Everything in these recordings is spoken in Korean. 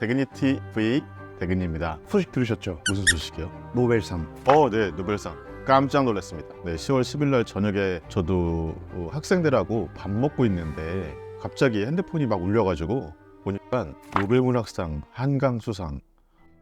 대근이 TV 대근입니다. 소식 들으셨죠? 무슨 소식이요? 노벨상. 네, 노벨상 깜짝 놀랐습니다. 네, 10월 10일 날 저녁에 저도 학생들하고 밥 먹고 있는데 갑자기 핸드폰이 막 울려가지고 보니까 노벨문학상 한강 수상,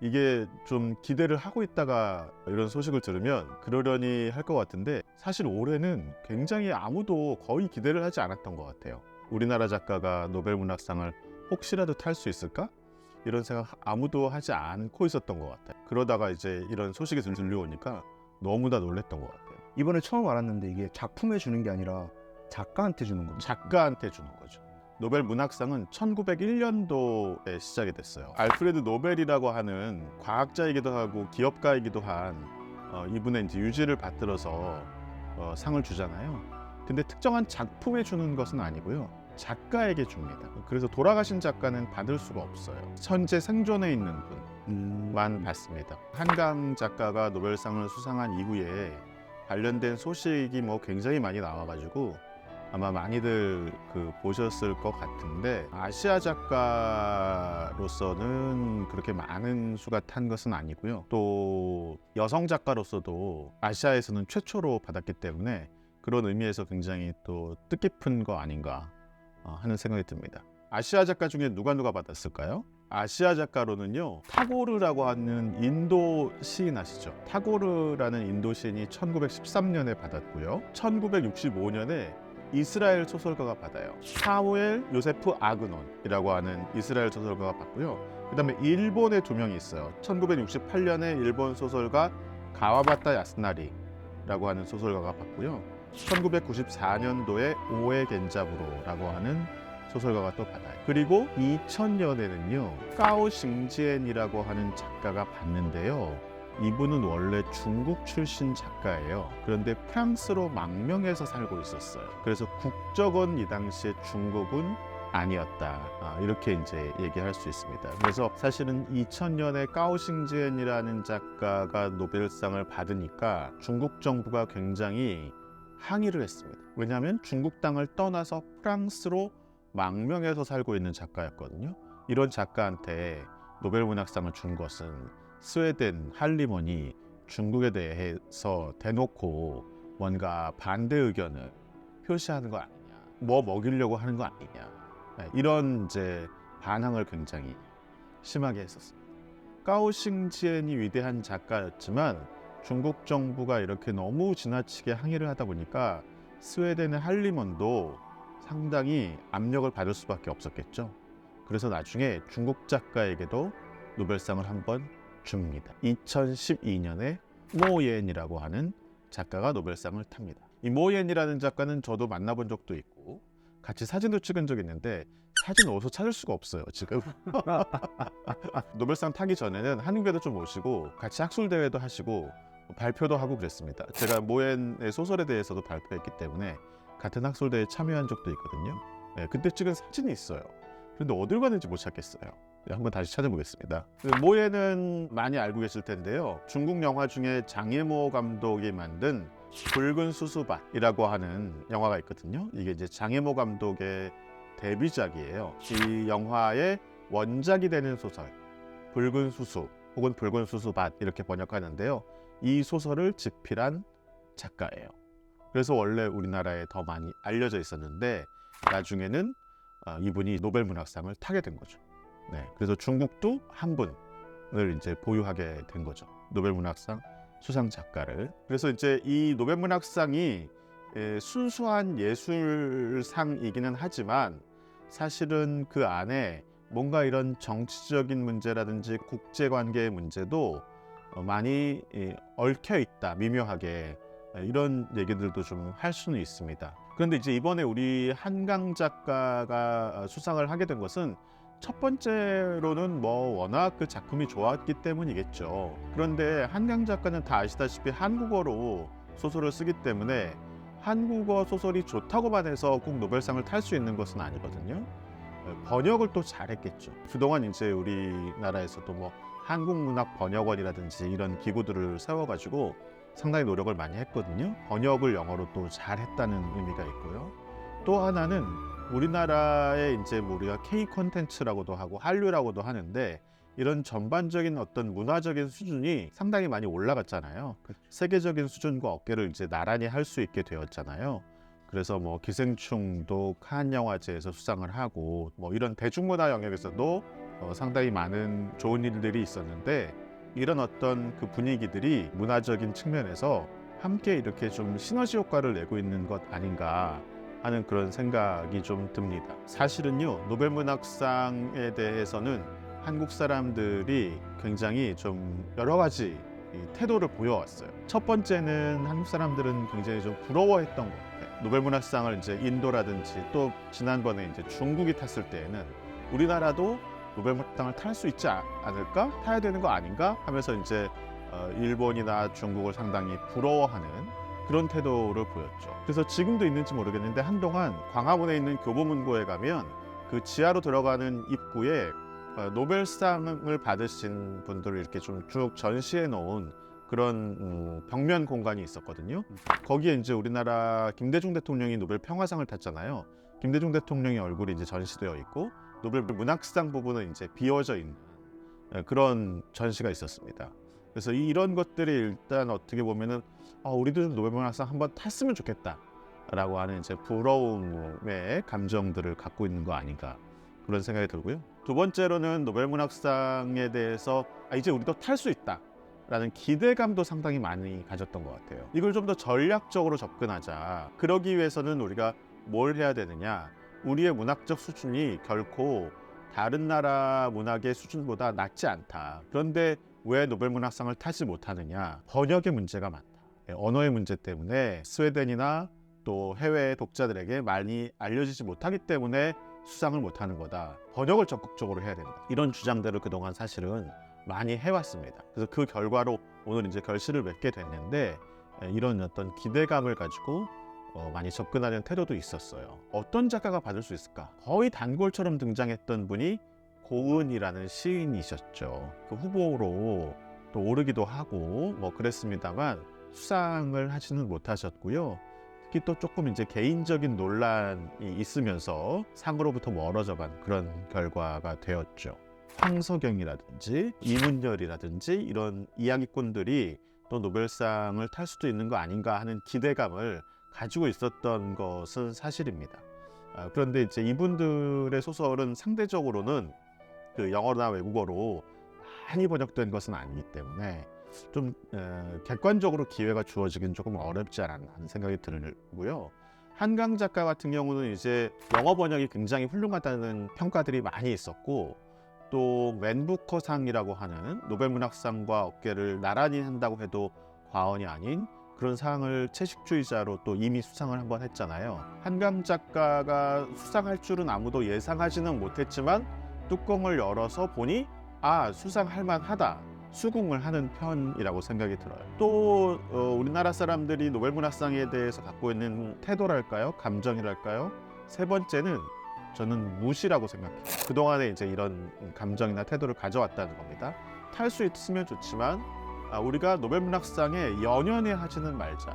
이게 좀 기대를 하고 있다가 이런 소식을 들으면 그러려니 할 것 같은데, 사실 올해는 굉장히 아무도 거의 기대를 하지 않았던 것 같아요. 우리나라 작가가 노벨문학상을 혹시라도 탈 수 있을까? 이런 생각 아무도 하지 않고 있었던 것 같아요. 그러다가 이제 이런 소식이 들려오니까 너무나 놀랬던 것 같아요. 이번에 처음 알았는데 이게 작품에 주는 게 아니라 작가한테 주는 겁니다. 작가한테 주는 거죠. 노벨 문학상은 1901년도에 시작이 됐어요. 알프레드 노벨이라고 하는 과학자이기도 하고 기업가이기도 한 이분의 이제 유지를 받들어서 상을 주잖아요. 근데 특정한 작품에 주는 것은 아니고요, 작가에게 줍니다. 그래서 돌아가신 작가는 받을 수가 없어요. 현재 생존해 있는 분만 받습니다. 한강 작가가 노벨상을 수상한 이후에 관련된 소식이 굉장히 많이 나와가지고 아마 많이들 보셨을 것 같은데, 아시아 작가로서는 그렇게 많은 수가 탄 것은 아니고요. 또 여성 작가로서도 아시아에서는 최초로 받았기 때문에 그런 의미에서 굉장히 또 뜻깊은 거 아닌가 하는 생각이 듭니다. 아시아 작가 중에 누가 받았을까요? 아시아 작가로는요, 타고르라고 하는 인도 시인 아시죠? 타고르라는 인도 시인이 1913년에 받았고요. 1965년에 이스라엘 소설가가 받아요. 사무엘 요세프 아그논이라고 하는 이스라엘 소설가가 받고요. 그 다음에 일본에 두 명이 있어요. 1968년에 일본 소설가 가와바타 야스나리라고 하는 소설가가 받고요. 1994년도에 오에 겐자부로라고 하는 소설가가 또 받아요. 그리고 2000년에는요, 까오 싱지엔이라고 하는 작가가 받는데요. 이분은 원래 중국 출신 작가예요. 그런데 프랑스로 망명해서 살고 있었어요. 그래서 국적은 이 당시에 중국은 아니었다, 이렇게 이제 얘기할 수 있습니다. 그래서 사실은 2000년에 까오싱지엔이라는 작가가 노벨상을 받으니까 중국 정부가 굉장히 항의를 했습니다. 왜냐하면 중국 땅을 떠나서 프랑스로 망명해서 살고 있는 작가였거든요. 이런 작가한테 노벨문학상을 준 것은 스웨덴 할리먼이 중국에 대해서 대놓고 뭔가 반대 의견을 표시하는 거 아니냐, 뭐 먹이려고 하는 거 아니냐, 이런 이제 반항을 굉장히 심하게 했었습니다. 까오싱지엔이 위대한 작가였지만 중국 정부가 이렇게 너무 지나치게 항의를 하다 보니까 스웨덴의 할리먼도 상당히 압력을 받을 수밖에 없었겠죠. 그래서 나중에 중국 작가에게도 노벨상을 한번 줍니다. 2012년에 모옌이라고 하는 작가가 노벨상을 탑니다. 이 모옌이라는 작가는 저도 만나본 적도 있고 같이 사진도 찍은 적이 있는데 사진 어디서 찾을 수가 없어요 지금. 노벨상 타기 전에는 한국에도 좀 오시고 같이 학술대회도 하시고 발표도 하고 그랬습니다. 제가 모옌의 소설에 대해서도 발표했기 때문에 같은 학술대회에 참여한 적도 있거든요. 그때 찍은 사진이 있어요. 그런데 어딜 갔는지 못 찾겠어요. 한번 다시 찾아보겠습니다. 모옌은 많이 알고 계실 텐데요. 중국 영화 중에 장예모 감독이 만든 붉은 수수밭이라고 하는 영화가 있거든요. 이게 이제 장예모 감독의 데뷔작이에요. 이 영화의 원작이 되는 소설, 붉은 수수 혹은 붉은 수수밭 이렇게 번역하는데요. 이 소설을 집필한 작가예요. 그래서 원래 우리나라에 더 많이 알려져 있었는데 나중에는 이분이 노벨문학상을 타게 된 거죠. 그래서 중국도 한 분을 이제 보유하게 된 거죠. 노벨문학상 수상 작가를. 그래서 이제 이 노벨문학상이 순수한 예술상이기는 하지만 사실은 그 안에 뭔가 이런 정치적인 문제라든지 국제관계의 문제도 많이 얽혀 있다, 미묘하게, 이런 얘기들도 좀 할 수는 있습니다. 그런데 이제 이번에 우리 한강 작가가 수상을 하게 된 것은 첫 번째로는 워낙 그 작품이 좋았기 때문이겠죠. 그런데 한강 작가는 다 아시다시피 한국어로 소설을 쓰기 때문에 한국어 소설이 좋다고만 해서 꼭 노벨상을 탈 수 있는 것은 아니거든요. 번역을 또 잘했겠죠. 그동안 이제 우리나라에서도 한국문학번역원이라든지 이런 기구들을 세워가지고 상당히 노력을 많이 했거든요. 번역을 영어로 또 잘했다는 의미가 있고요. 또 하나는 우리나라의 이제 뭐 우리가 K 콘텐츠라고도 하고 한류라고도 하는데 이런 전반적인 어떤 문화적인 수준이 상당히 많이 올라갔잖아요. 세계적인 수준과 어깨를 이제 나란히 할 수 있게 되었잖아요. 그래서 뭐 기생충도 칸 영화제에서 수상을 하고 뭐 이런 대중문화 영역에서도 상당히 많은 좋은 일들이 있었는데 이런 어떤 그 분위기들이 문화적인 측면에서 함께 이렇게 좀 시너지 효과를 내고 있는 것 아닌가 하는 그런 생각이 좀 듭니다. 사실은요, 노벨문학상에 대해서는 한국 사람들이 굉장히 좀 여러 가지 태도를 보여왔어요. 첫 번째는 한국 사람들은 굉장히 좀 부러워했던 것 같아요. 노벨문학상을 이제 인도라든지 또 지난번에 이제 중국이 탔을 때에는 우리나라도 노벨문학상을 탈 수 있지 않을까? 타야 되는 거 아닌가? 하면서 이제 일본이나 중국을 상당히 부러워하는 그런 태도를 보였죠. 그래서 지금도 있는지 모르겠는데 한동안 광화문에 있는 교보문고에 가면 그 지하로 들어가는 입구에 노벨상을 받으신 분들을 이렇게 좀 쭉 전시해 놓은 그런 벽면 공간이 있었거든요. 거기에 이제 우리나라 김대중 대통령이 노벨 평화상을 탔잖아요. 김대중 대통령의 얼굴이 이제 전시되어 있고 노벨 문학상 부분은 이제 비워져 있는 그런 전시가 있었습니다. 그래서 이런 것들이 일단 어떻게 보면은 우리도 좀 노벨 문학상 한번 탔으면 좋겠다라고 하는 이제 부러움의 감정들을 갖고 있는 거 아닌가 그런 생각이 들고요. 두 번째로는 노벨 문학상에 대해서 이제 우리도 탈 수 있다라는 기대감도 상당히 많이 가졌던 것 같아요. 이걸 좀 더 전략적으로 접근하자. 그러기 위해서는 우리가 뭘 해야 되느냐? 우리의 문학적 수준이 결코 다른 나라 문학의 수준보다 낮지 않다. 그런데 왜 노벨 문학상을 타지 못하느냐? 번역의 문제가 많다. 언어의 문제 때문에 스웨덴이나 또 해외 독자들에게 많이 알려지지 못하기 때문에 수상을 못하는 거다. 번역을 적극적으로 해야 된다. 이런 주장들을 그동안 사실은 많이 해왔습니다. 그래서 그 결과로 오늘 이제 결실을 맺게 됐는데 이런 어떤 기대감을 가지고 많이 접근하는 태도도 있었어요. 어떤 작가가 받을 수 있을까? 거의 단골처럼 등장했던 분이 고은이라는 시인이셨죠. 그 후보로 또 오르기도 하고 뭐 그랬습니다만 수상을 하지는 못하셨고요. 특히 또 조금 이제 개인적인 논란이 있으면서 상으로부터 멀어져간 그런 결과가 되었죠. 황석영이라든지 이문열이라든지 이런 이야기꾼들이 또 노벨상을 탈 수도 있는 거 아닌가 하는 기대감을 가지고 있었던 것은 사실입니다. 그런데 이제 이분들의 소설은 상대적으로는 그 영어나 외국어로 많이 번역된 것은 아니기 때문에 좀 객관적으로 기회가 주어지긴 조금 어렵지 않았나 하는 생각이 들고요. 한강 작가 같은 경우는 이제 영어 번역이 굉장히 훌륭하다는 평가들이 많이 있었고 또 맨부커상이라고 하는 노벨문학상과 어깨를 나란히 한다고 해도 과언이 아닌 그런 상을 채식주의자로 또 이미 수상을 한번 했잖아요. 한강 작가가 수상할 줄은 아무도 예상하지는 못했지만 뚜껑을 열어서 보니 수상할 만하다. 수긍을 하는 편이라고 생각이 들어요. 또 우리나라 사람들이 노벨문학상에 대해서 갖고 있는 태도랄까요? 감정이랄까요? 세 번째는 저는 무시라고 생각해요. 그동안에 이제 이런 감정이나 태도를 가져왔다는 겁니다. 탈 수 있으면 좋지만 우리가 노벨문학상에 연연해 하지는 말자.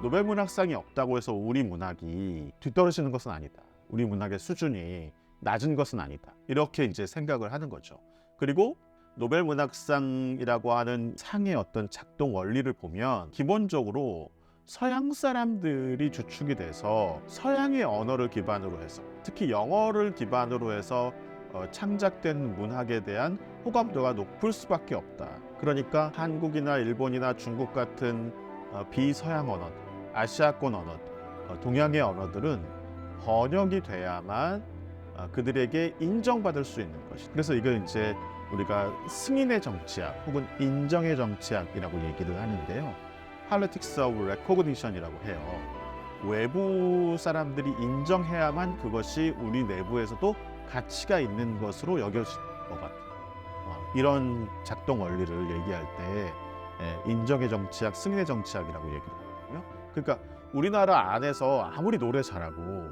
노벨문학상이 없다고 해서 우리 문학이 뒤떨어지는 것은 아니다. 우리 문학의 수준이 낮은 것은 아니다. 이렇게 이제 생각을 하는 거죠. 그리고 노벨문학상이라고 하는 상의 어떤 작동 원리를 보면 기본적으로 서양 사람들이 주축이 돼서 서양의 언어를 기반으로 해서 특히 영어를 기반으로 해서 창작된 문학에 대한 호감도가 높을 수밖에 없다. 그러니까 한국이나 일본이나 중국 같은 비서양 언어들, 아시아권 언어들, 동양의 언어들은 번역이 돼야만 그들에게 인정받을 수 있는 것이. 그래서 이걸 이제 우리가 승인의 정치학 혹은 인정의 정치학이라고 얘기를 하는데요. Politics of Recognition이라고 해요. 외부 사람들이 인정해야만 그것이 우리 내부에서도 가치가 있는 것으로 여겨질 것 같아요. 이런 작동 원리를 얘기할 때 인정의 정치학, 승인의 정치학이라고 얘기를 하거든요. 그러니까 우리나라 안에서 아무리 노래 잘하고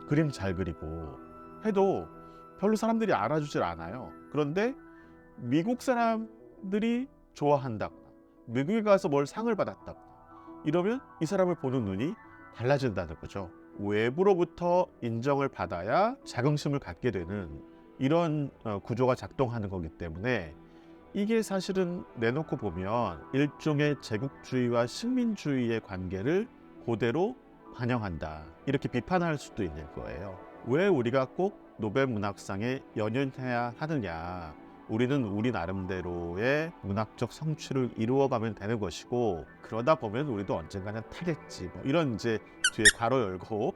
그림 잘 그리고 해도 별로 사람들이 알아주질 않아요. 그런데 미국 사람들이 좋아한다거나 미국에 가서 뭘 상을 받았다거나 이러면 이 사람을 보는 눈이 달라진다는 거죠. 외부로부터 인정을 받아야 자긍심을 갖게 되는 이런 구조가 작동하는 거기 때문에 이게 사실은 내놓고 보면 일종의 제국주의와 식민주의의 관계를 그대로 반영한다. 이렇게 비판할 수도 있는 거예요. 왜 우리가 꼭 노벨 문학상에 연연해야 하느냐. 우리는 우리 나름대로의 문학적 성취를 이루어가면 되는 것이고 그러다 보면 우리도 언젠가는 타겠지. 뭐 이런 이제 뒤에 괄호 열고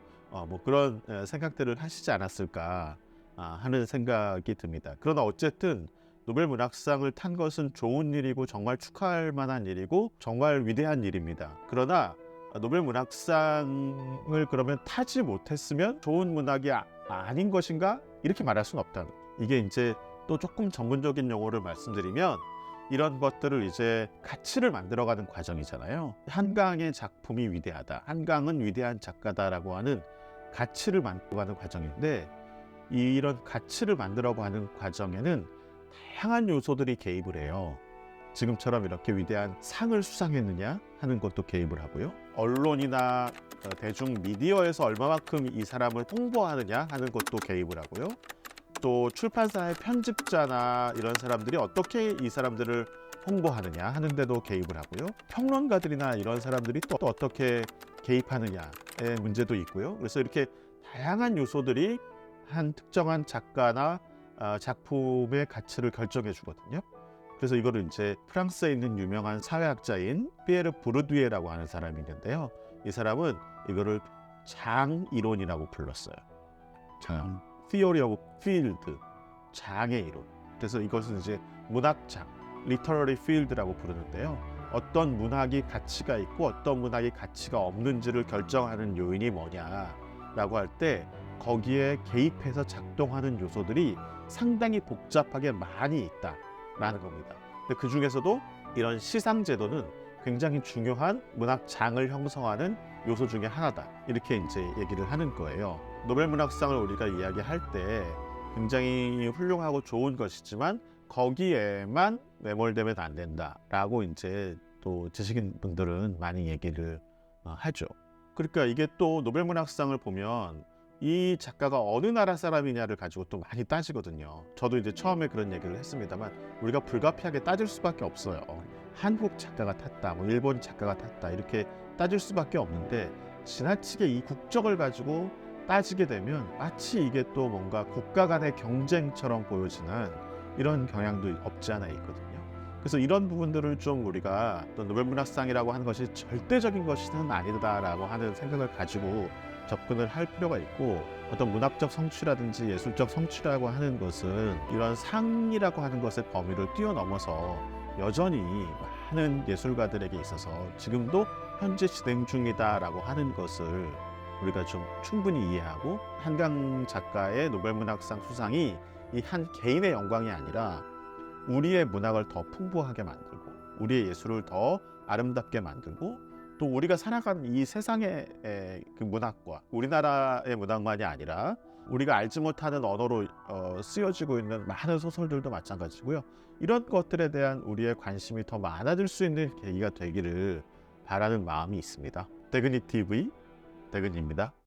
뭐 그런 생각들을 하시지 않았을까 하는 생각이 듭니다. 그러나 어쨌든 노벨 문학상을 탄 것은 좋은 일이고 정말 축하할 만한 일이고 정말 위대한 일입니다. 그러나 노벨 문학상을 그러면 타지 못했으면 좋은 문학이 아닌 것인가? 이렇게 말할 수는 없다는 거죠. 이게 이제 또 조금 전문적인 용어를 말씀드리면 이런 것들을 이제 가치를 만들어가는 과정이잖아요. 한강의 작품이 위대하다. 한강은 위대한 작가다라고 하는 가치를 만들어가는 과정인데 이런 가치를 만들어가는 과정에는 다양한 요소들이 개입을 해요. 지금처럼 이렇게 위대한 상을 수상했느냐 하는 것도 개입을 하고요. 언론이나 대중 미디어에서 얼마만큼 이 사람을 홍보하느냐 하는 것도 개입을 하고요. 또 출판사의 편집자나 이런 사람들이 어떻게 이 사람들을 홍보하느냐 하는 데도 개입을 하고요. 평론가들이나 이런 사람들이 또 어떻게 개입하느냐의 문제도 있고요. 그래서 이렇게 다양한 요소들이 한 특정한 작가나 작품의 가치를 결정해 주거든요. 그래서 이거를 이제 프랑스에 있는 유명한 사회학자인 피에르 부르디에라고 하는 사람이 있는데요. 이 사람은 이거를 장이론이라고 불렀어요. 장, Theory of Field, 장의 이론. 그래서 이것은 이제 문학장, Literary Field라고 부르는데요. 어떤 문학이 가치가 있고 어떤 문학이 가치가 없는지를 결정하는 요인이 뭐냐라고 할 때 거기에 개입해서 작동하는 요소들이 상당히 복잡하게 많이 있다라는 겁니다. 근데 그 중에서도 이런 시상 제도는 굉장히 중요한 문학장을 형성하는 요소 중에 하나다. 이렇게 이제 얘기를 하는 거예요. 노벨 문학상을 우리가 이야기할 때 굉장히 훌륭하고 좋은 것이지만 거기에만 매몰되면 안 된다라고 이제 또 지식인 분들은 많이 얘기를 하죠. 그러니까 이게 또 노벨 문학상을 보면 이 작가가 어느 나라 사람이냐를 가지고 또 많이 따지거든요. 저도 이제 처음에 그런 얘기를 했습니다만 우리가 불가피하게 따질 수밖에 없어요. 한국 작가가 탔다, 뭐 일본 작가가 탔다 이렇게 따질 수밖에 없는데 지나치게 이 국적을 가지고 따지게 되면 마치 이게 또 뭔가 국가 간의 경쟁처럼 보여지는 이런 경향도 없지 않아 있거든요. 그래서 이런 부분들을 좀 우리가 또 노벨 문학상이라고 하는 것이 절대적인 것은 아니다라고 하는 생각을 가지고 접근을 할 필요가 있고 어떤 문학적 성취라든지 예술적 성취라고 하는 것은 이런 상이라고 하는 것의 범위를 뛰어넘어서 여전히 많은 예술가들에게 있어서 지금도 현재 진행 중이다라고 하는 것을 우리가 좀 충분히 이해하고 한강 작가의 노벨 문학상 수상이 이 한 개인의 영광이 아니라 우리의 문학을 더 풍부하게 만들고 우리의 예술을 더 아름답게 만들고 또 우리가 살아가는 이 세상의 그 문학과 우리나라의 문학만이 아니라 우리가 알지 못하는 언어로 쓰여지고 있는 많은 소설들도 마찬가지고요. 이런 것들에 대한 우리의 관심이 더 많아질 수 있는 계기가 되기를 바라는 마음이 있습니다. 대근이 TV 대근입니다.